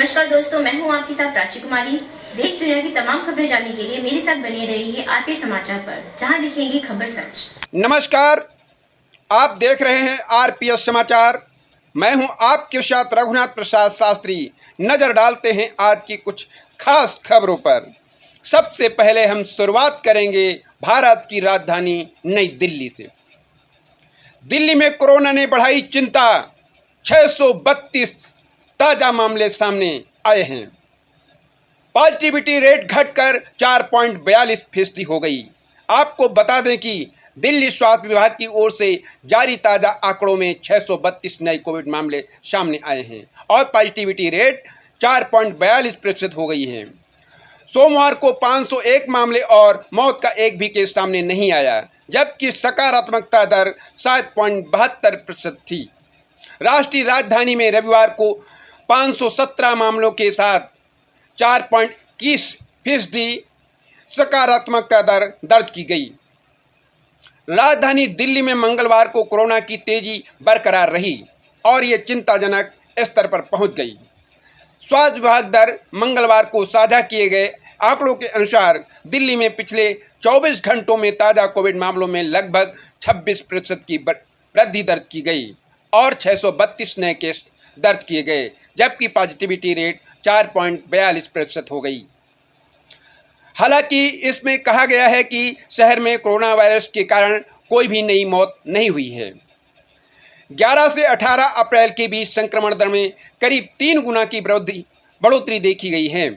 नमस्कार दोस्तों, मैं हूं आपके साथ प्राची कुमारी। देश दुनिया की तमाम खबरें जानने के लिए मेरे साथ बने रहिए आरपी समाचार पर, जहां लिखेंगे खबर सच। नमस्कार, आप देख रहे हैं आरपीएस समाचार। मैं हूं आपके साथ रघुनाथ प्रसाद शास्त्री। नजर डालते हैं आज की कुछ खास खबरों पर। सबसे पहले हम शुरुआत करेंगे भारत की राजधानी नई दिल्ली से। दिल्ली में कोरोना ने बढ़ाई चिंता, 632 ताजा मामले सामने आए हैं। पॉजिटिविटी रेट घटकर 4.42% हो गई। आपको बता दें कि दिल्ली स्वास्थ्य विभाग की ओर से जारी ताज़ा आंकड़ों में 632 नए कोविड मामले सामने आए हैं और पॉजिटिविटी रेट 4.42% हो गई है। सोमवार को 501 मामले और मौत का एक भी केस सामने नहीं आया, जबकि सकारात्मकता दर 7.72% थी। राष्ट्रीय राजधानी में रविवार को 517 मामलों के साथ 4.21% सकारात्मकता दर दर्ज की गई। राजधानी दिल्ली में मंगलवार को कोरोना की तेजी बरकरार रही और ये चिंताजनक स्तर पर पहुंच गई। स्वास्थ्य विभाग दर मंगलवार को साझा किए गए आंकड़ों के अनुसार दिल्ली में पिछले 24 घंटों में ताज़ा कोविड मामलों में लगभग 26% की वृद्धि दर्ज की गई और 632 नए केस दर्ज किए गए, जबकि पॉजिटिविटी रेट 4.42% हो गई। हालांकि इसमें कहा गया है कि शहर में कोरोना वायरस के कारण कोई भी नई मौत नहीं हुई है। 11 से 18 अप्रैल के बीच संक्रमण दर में करीब 3 गुना की बढ़ोतरी देखी गई है।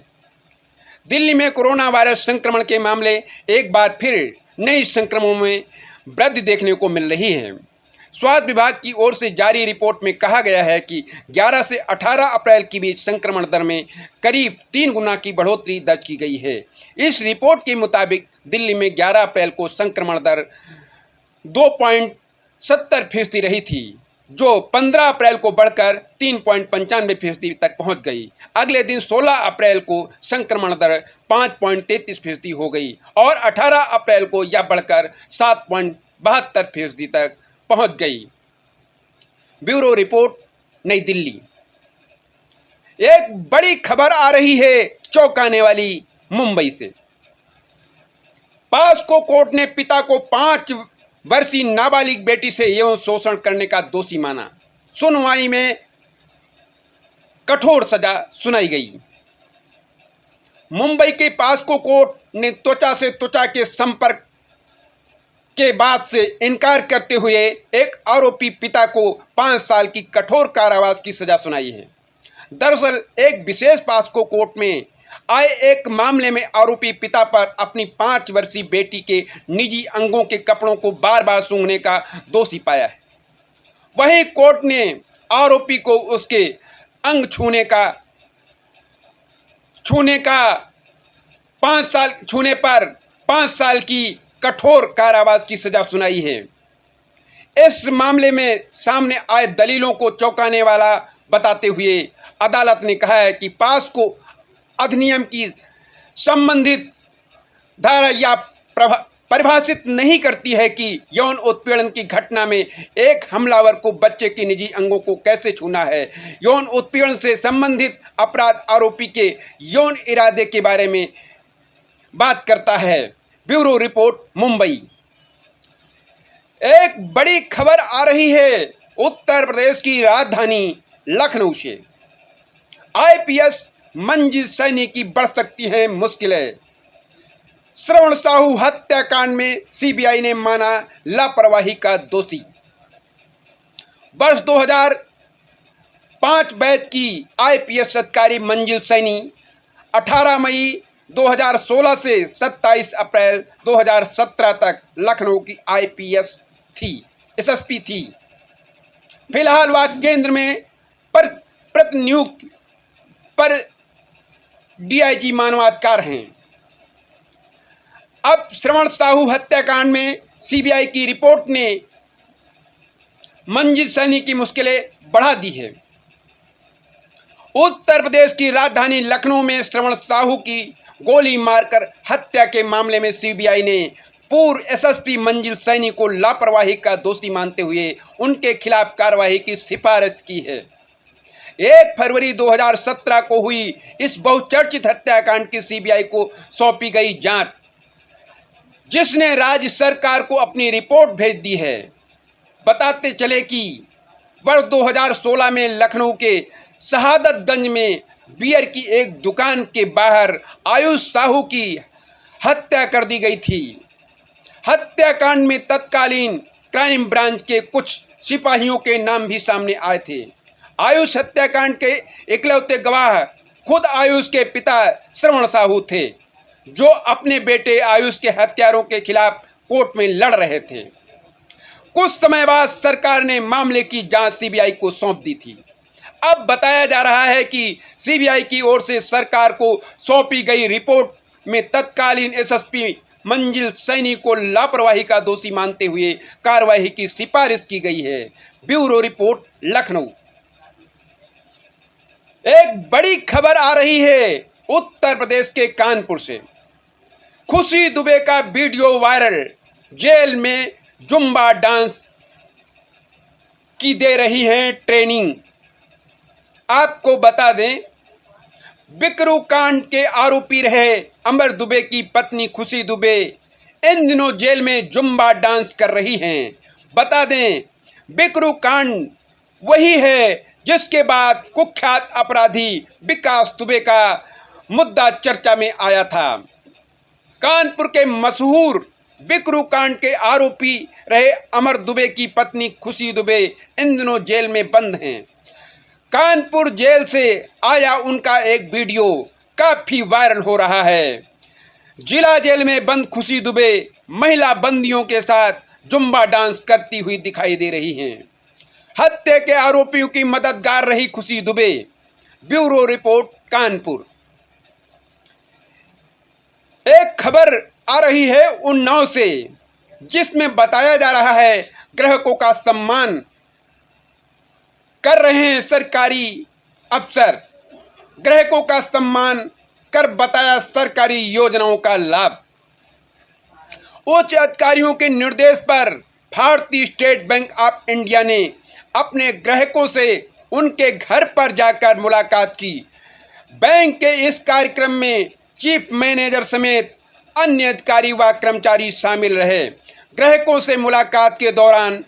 दिल्ली में कोरोना वायरस संक्रमण के मामले एक बार फिर नए संक्रमणों में वृद्धि देखने को मिल रही है। स्वास्थ्य विभाग की ओर से जारी रिपोर्ट में कहा गया है कि 11 से 18 अप्रैल के बीच संक्रमण दर में करीब 3 गुना की बढ़ोतरी दर्ज की गई है। इस रिपोर्ट के मुताबिक दिल्ली में 11 अप्रैल को संक्रमण दर 2.70% रही थी, जो 15 अप्रैल को बढ़कर 3.95% तक पहुंच गई। अगले दिन 16 अप्रैल को संक्रमण दर 5.33% हो गई और 18 अप्रैल को यह बढ़कर 7.72% तक पहुंच गई। ब्यूरो रिपोर्ट, नई दिल्ली। एक बड़ी खबर आ रही है चौंकाने वाली मुंबई से। पास्को कोर्ट ने पिता को 5 वर्षीय नाबालिग बेटी से यौन शोषण करने का दोषी माना। सुनवाई में कठोर सजा सुनाई गई। मुंबई के पास्को कोर्ट ने त्वचा से त्वचा के संपर्क के बाद से इनकार करते हुए एक आरोपी पिता को 5 साल की कठोर कारावास की सजा सुनाई है। दरअसल एक विशेष पास्को कोर्ट में आए एक मामले में आरोपी पिता पर अपनी 5 वर्षीय बेटी के निजी अंगों के कपड़ों को बार बार सूंघने का दोषी पाया है। वहीं कोर्ट ने आरोपी को उसके अंग छूने पर 5 साल की कठोर कारावास की सजा सुनाई है। इस मामले में सामने आए दलीलों को चौंकाने वाला बताते हुए अदालत ने कहा है कि पास्को अधिनियम की संबंधित धारा या परिभाषित नहीं करती है कि यौन उत्पीड़न की घटना में एक हमलावर को बच्चे के निजी अंगों को कैसे छूना है। यौन उत्पीड़न से संबंधित अपराध आरोपी के यौन इरादे के बारे में बात करता है। Bureau report, Mumbai. एक बड़ी खबर आ रही है उत्तर प्रदेश की राजधानी लखनऊ से। आईपीएस मंजीत सैनी की बढ़ सकती हैं मुश्किलें। श्रवण साहू हत्याकांड में सीबीआई ने माना लापरवाही का दोषी। वर्ष 2005 बैच की आईपीएस अधिकारी मंजीत सैनी 18 मई 2016 से 27 अप्रैल 2017 तक लखनऊ की आईपीएस एसएसपी थी। फिलहाल वह केंद्र में प्रतिनियुक्त पर डीआईजी मानवाधिकार हैं। अब श्रवण साहू हत्याकांड में सीबीआई की रिपोर्ट ने मंजीत सैनी की मुश्किलें बढ़ा दी है। उत्तर प्रदेश की राजधानी लखनऊ में श्रवण साहू की गोली मारकर हत्या के मामले में सीबीआई ने पूर्व एसएसपी मंजीत सैनी को लापरवाही का दोषी मानते हुए उनके खिलाफ कार्रवाई की सिफारिश की है। 1 फरवरी 2017 को हुई इस बहुचर्चित हत्याकांड की सीबीआई को सौंपी गई जांच, जिसने राज्य सरकार को अपनी रिपोर्ट भेज दी है। बताते चले कि वर्ष 2016 में लखनऊ के शहादतगंज में बियर की एक दुकान के बाहर आयुष साहू की हत्या कर दी गई थी। हत्याकांड में तत्कालीन क्राइम ब्रांच के कुछ सिपाहियों के नाम भी सामने आए थे। आयुष हत्याकांड के इकलौते गवाह खुद आयुष के पिता श्रवण साहू थे, जो अपने बेटे आयुष के हत्यारों के खिलाफ कोर्ट में लड़ रहे थे। कुछ समय बाद सरकार ने मामले की जांच सीबीआई को सौंप दी थी। अब बताया जा रहा है कि सीबीआई की ओर से सरकार को सौंपी गई रिपोर्ट में तत्कालीन एसएसपी मंजिल सैनी को लापरवाही का दोषी मानते हुए कार्रवाई की सिफारिश की गई है। Bureau report, Lucknow. एक बड़ी खबर आ रही है उत्तर प्रदेश के कानपुर से। खुशी दुबे का वीडियो वायरल। जेल में जुम्बा डांस की दे रही हैं ट्रेनिंग। आपको बता दें, बिकरू कांड के आरोपी रहे अमर दुबे की पत्नी खुशी दुबे इन दिनों जेल में जुम्बा डांस कर रही हैं। बता दें, बिकरू कांड वही है जिसके बाद कुख्यात अपराधी विकास दुबे का मुद्दा चर्चा में आया था। कानपुर के मशहूर बिकरू कांड के आरोपी रहे अमर दुबे की पत्नी खुशी दुबे इन दिनों जेल में बंद हैं। कानपुर जेल से आया उनका एक वीडियो काफी वायरल हो रहा है। जिला जेल में बंद खुशी दुबे महिला बंदियों के साथ जुम्बा डांस करती हुई दिखाई दे रही हैं। हत्या के आरोपियों की मददगार रही खुशी दुबे। Bureau report, Kanpur. एक खबर आ रही है उन्नाव से, जिसमें बताया जा रहा है ग्राहकों का सम्मान कर रहे हैं सरकारी अफसर। ग्राहकों का सम्मान कर बताया सरकारी योजनाओं का लाभ। उच्च अधिकारियों के निर्देश पर भारतीय स्टेट बैंक ऑफ इंडिया ने अपने ग्राहकों से उनके घर पर जाकर मुलाकात की। बैंक के इस कार्यक्रम में चीफ मैनेजर समेत अन्य अधिकारी व कर्मचारी शामिल रहे। ग्राहकों से मुलाकात के दौरान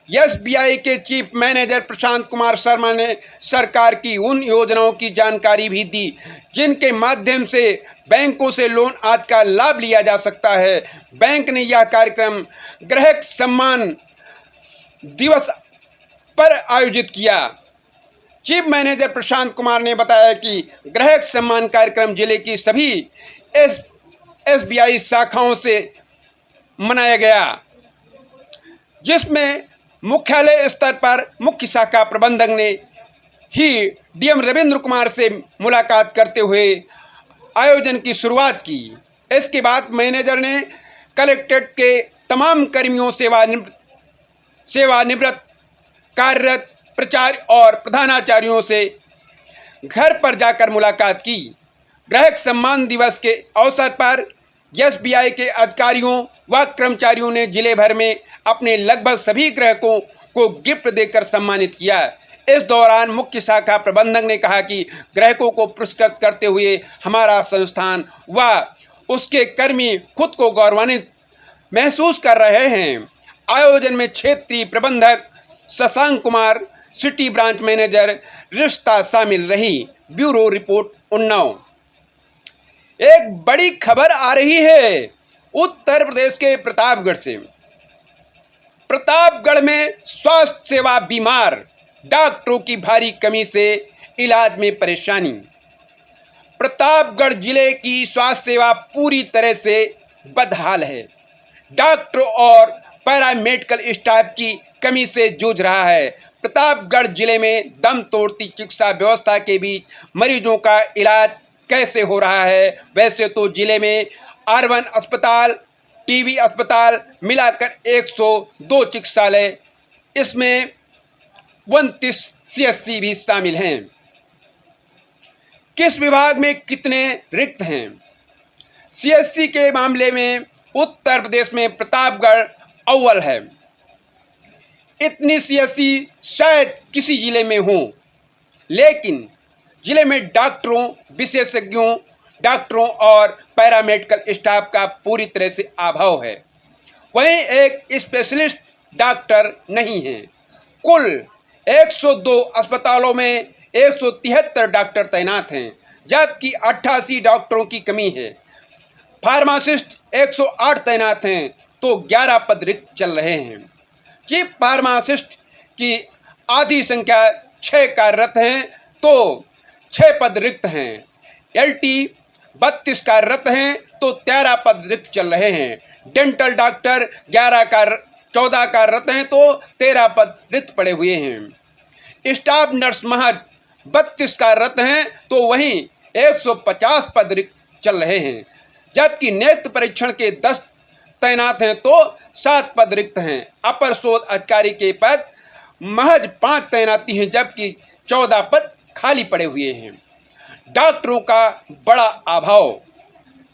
एसबीआई के चीफ मैनेजर प्रशांत कुमार शर्मा ने सरकार की उन योजनाओं की जानकारी भी दी जिनके माध्यम से बैंकों से लोन आदि का लाभ लिया जा सकता है। बैंक ने यह कार्यक्रम ग्राहक सम्मान दिवस पर आयोजित किया। चीफ मैनेजर प्रशांत कुमार ने बताया कि ग्राहक सम्मान कार्यक्रम जिले की सभी एसबीआई शाखाओं से मनाया गया, जिसमें मुख्यालय स्तर पर मुख्य शाखा प्रबंधक ने ही डीएम रविंद्र कुमार से मुलाकात करते हुए आयोजन की शुरुआत की। इसके बाद मैनेजर ने कलेक्ट्रेट के तमाम कर्मियों, सेवानिवृत्त, कार्यरत, प्राचार्य और प्रधानाचार्यों से घर पर जाकर मुलाकात की। ग्राहक सम्मान दिवस के अवसर पर एसबीआई के अधिकारियों व कर्मचारियों ने जिले भर में अपने लगभग सभी ग्राहकों को गिफ्ट देकर सम्मानित किया। इस दौरान मुख्य शाखा प्रबंधक ने कहा कि ग्राहकों को पुरस्कृत करते हुए हमारा संस्थान व उसके कर्मी खुद को गौरवान्वित महसूस कर रहे हैं। आयोजन में क्षेत्रीय प्रबंधक Shashank Kumar, city branch manager रिश्ता शामिल रही। Bureau report, Unnao. एक बड़ी खबर आ रही है उत्तर प्रदेश के प्रतापगढ़ से। प्रतापगढ़ में स्वास्थ्य सेवा बीमार, डॉक्टरों की भारी कमी से इलाज में परेशानी। प्रतापगढ़ जिले की स्वास्थ्य सेवा पूरी तरह से बदहाल है। डॉक्टरों और पैरामेडिकल स्टाफ की कमी से जूझ रहा है। प्रतापगढ़ जिले में दम तोड़ती चिकित्सा व्यवस्था के बीच मरीजों का इलाज कैसे हो रहा है? वैसे तो जिले में R1 अस्पताल, टीबी अस्पताल मिलाकर 102 चिकित्सालय, इसमें 29 CHC भी शामिल हैं। किस विभाग में कितने रिक्त हैं? CHC के मामले में उत्तर प्रदेश में प्रतापगढ़ अव्वल है। इतनी CHC शायद किसी जिले में हो। लेकिन जिले में डॉक्टरों, विशेषज्ञों, डॉक्टरों और पैरामेडिकल स्टाफ का पूरी तरह से अभाव है। वहीं एक स्पेशलिस्ट डॉक्टर नहीं है। कुल 102 अस्पतालों में 173 डॉक्टर तैनात हैं, जबकि 88 डॉक्टरों की कमी है। फार्मासिस्ट 108 तैनात हैं तो 11 पद रिक्त चल रहे हैं। चीफ फार्मासिस्ट की आधी संख्या 6 कार्यरत हैं तो 6 पद रिक्त हैं। एलटी 32 कार्यरत हैं तो 13 पद रिक्त चल रहे हैं। डेंटल डॉक्टर 14 कार्यरत हैं तो 13 पद रिक्त पड़े हुए हैं। स्टाफ नर्स महज 32 कार्यरत हैं तो वहीं 150 पद रिक्त चल रहे हैं, जबकि नेत्र परीक्षण के 10 तैनात हैं तो 7 पद रिक्त हैं। अपर शोध अधिकारी के पद महज 5 तैनाती हैं, जबकि 14 पद खाली पड़े हुए हैं। डॉक्टरों का बड़ा अभाव।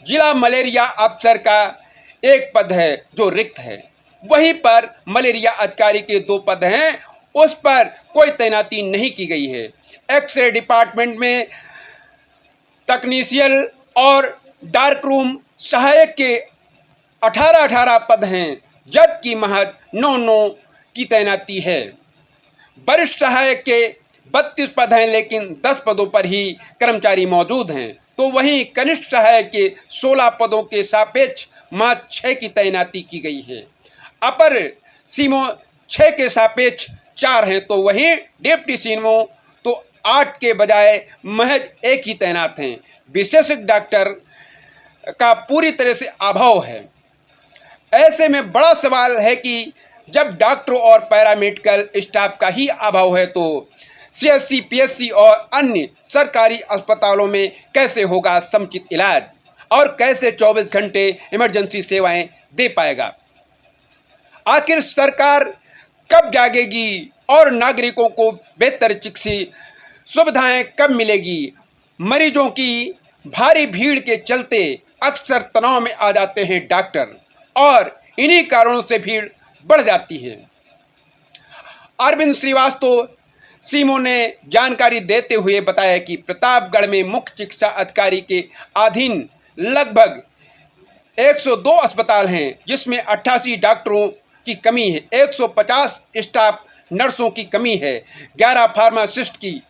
जिला मलेरिया अफसर का 1 पद है जो रिक्त है। वहीं पर मलेरिया अधिकारी के 2 पद हैं, उस पर कोई तैनाती नहीं की गई है। एक्सरे डिपार्टमेंट में तकनीशियन और डार्क रूम सहायक के 18 पद हैं, जबकि महज 9 की तैनाती है। वरिष्ठ सहायक के 32 पद हैं, लेकिन 10 पदों पर ही कर्मचारी मौजूद हैं। तो वहीं कनिष्ठ सहायक के 16 पदों के सापेक्ष मात्र 6 की तैनाती की गई है। अपर सीमो 6 के सापेक्ष 4 हैं, तो वहीं डिप्टी सीमो तो 8 के बजाय महज 1 ही तैनात हैं। विशेषज्ञ डॉक्टर का पूरी तरह से अभाव है। ऐसे में बड़ा सवाल है कि जब डॉक्टरों और पैरामेडिकल स्टाफ का ही अभाव है तो सीएससी, पीएचसी और अन्य सरकारी अस्पतालों में कैसे होगा समुचित इलाज और कैसे 24 घंटे इमरजेंसी सेवाएं दे पाएगा। आखिर सरकार कब जागेगी और नागरिकों को बेहतर चिकित्सीय सुविधाएं कब मिलेगी। मरीजों की भारी भीड़ के चलते अक्सर तनाव में आ जाते हैं डॉक्टर और इन्हीं कारणों से भीड़ बढ़ जाती है। अरविंद श्रीवास्तव सीमो ने जानकारी देते हुए बताया कि प्रतापगढ़ में मुख्य चिकित्सा अधिकारी के अधीन लगभग 102 अस्पताल हैं, जिसमें 88 डॉक्टरों की कमी है, 150 स्टाफ नर्सों की कमी है, 11 फार्मासिस्ट की,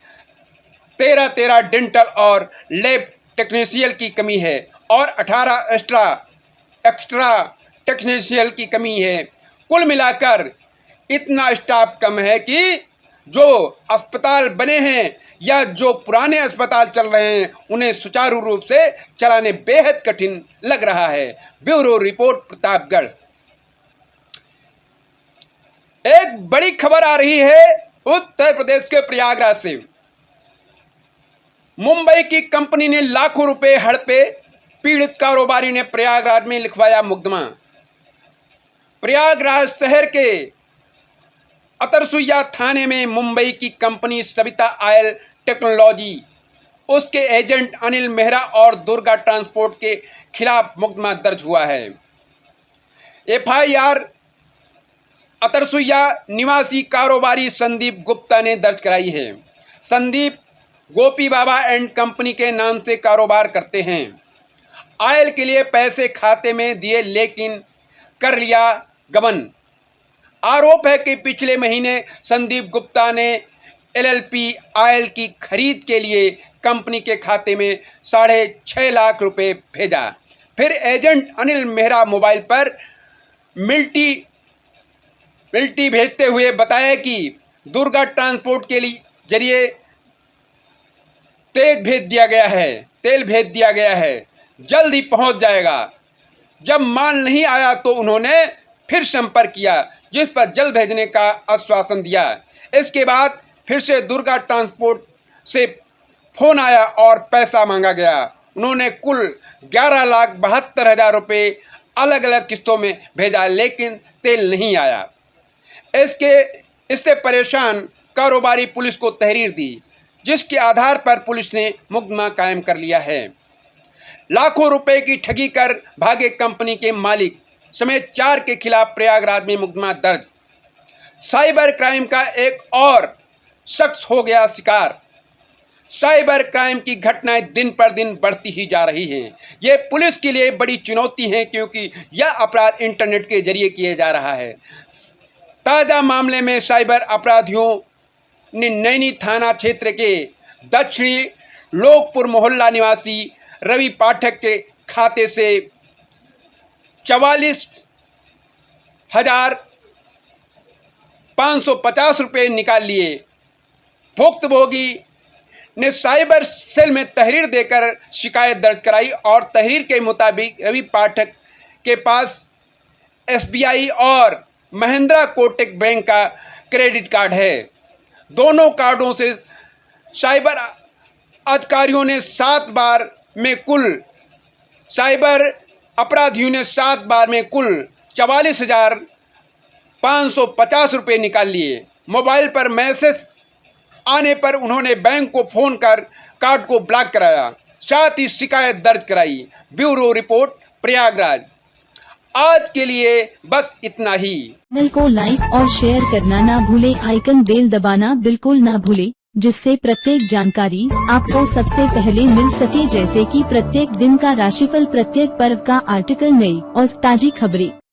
13 डेंटल और लैब टेक्नीशियन की कमी है और 18 एक्स्ट्रा टेक्नीशियन की कमी है। कुल मिलाकर इतना स्टाफ कम है कि जो अस्पताल बने हैं या जो पुराने अस्पताल चल रहे हैं उन्हें सुचारू रूप से चलाने बेहद कठिन लग रहा है। Bureau report, Pratapgarh. एक बड़ी खबर आ रही है उत्तर प्रदेश के प्रयागराज से। मुंबई की कंपनी ने लाखों रुपए हड़पे, पीड़ित कारोबारी ने प्रयागराज में लिखवाया मुकदमा। प्रयागराज शहर के अतरसुइया थाने में मुंबई की कंपनी सविता ऑयल टेक्नोलॉजी, उसके एजेंट अनिल मेहरा और दुर्गा ट्रांसपोर्ट के खिलाफ मुकदमा दर्ज हुआ है। एफआईआर अतरसुइया निवासी कारोबारी संदीप गुप्ता ने दर्ज कराई है। संदीप गोपी बाबा एंड कंपनी के नाम से कारोबार करते हैं। ऑयल के लिए पैसे खाते में दिए लेकिन कर लिया गबन। आरोप है कि पिछले महीने संदीप गुप्ता ने एलएलपी ऑयल की खरीद के लिए कंपनी के खाते में 6.5 लाख रुपए भेजा। फिर एजेंट अनिल मेहरा मोबाइल पर मिल्टी भेजते हुए बताया कि दुर्गा ट्रांसपोर्ट के लिए जरिए तेल भेज दिया गया है, जल्द ही पहुंच जाएगा। जब माल नहीं आया तो उन्होंने फिर संपर्क किया, जिस पर जल्द भेजने का आश्वासन दिया। इसके बाद फिर से दुर्गा ट्रांसपोर्ट से फोन आया और पैसा मांगा गया। उन्होंने कुल 11,72,000 रुपये अलग अलग किस्तों में भेजा, लेकिन तेल नहीं आया। इससे परेशान कारोबारी पुलिस को तहरीर दी, जिसके आधार पर पुलिस ने मुकदमा कायम कर लिया है। लाखों रुपए की ठगी कर भागे कंपनी के मालिक समेत 4 के खिलाफ प्रयागराज में मुकदमा दर्ज। साइबर क्राइम का एक और शख्स हो गया शिकार। साइबर क्राइम की घटनाएं दिन पर दिन बढ़ती ही जा रही हैं। ये पुलिस के लिए बड़ी चुनौती है क्योंकि यह अपराध इंटरनेट के जरिए किया जा रहा है। ताज़ा मामले में साइबर अपराधियों ने नैनी थाना क्षेत्र के दक्षिणी लोकपुर मोहल्ला निवासी रवि पाठक के खाते से 44,550 रुपये निकाल लिए। भुक्तभोगी ने साइबर सेल में तहरीर देकर शिकायत दर्ज कराई और तहरीर के मुताबिक रवि पाठक के पास SBI और महिंद्रा कोटक बैंक का क्रेडिट कार्ड है। दोनों कार्डों से साइबर अधिकारियों ने 7 बार में कुल 44,550 रुपये निकाल लिए। मोबाइल पर मैसेज आने पर उन्होंने बैंक को फोन कर कार्ड को ब्लॉक कराया, साथ ही शिकायत दर्ज कराई। Bureau report, Prayagraj. आज के लिए बस इतना ही। चैनल को लाइक और शेयर करना ना भूले, आइकन बेल दबाना बिल्कुल ना भूले, जिससे प्रत्येक जानकारी आपको सबसे पहले मिल सके, जैसे कि प्रत्येक दिन का राशिफल, प्रत्येक पर्व का आर्टिकल, नई और ताजी खबरें।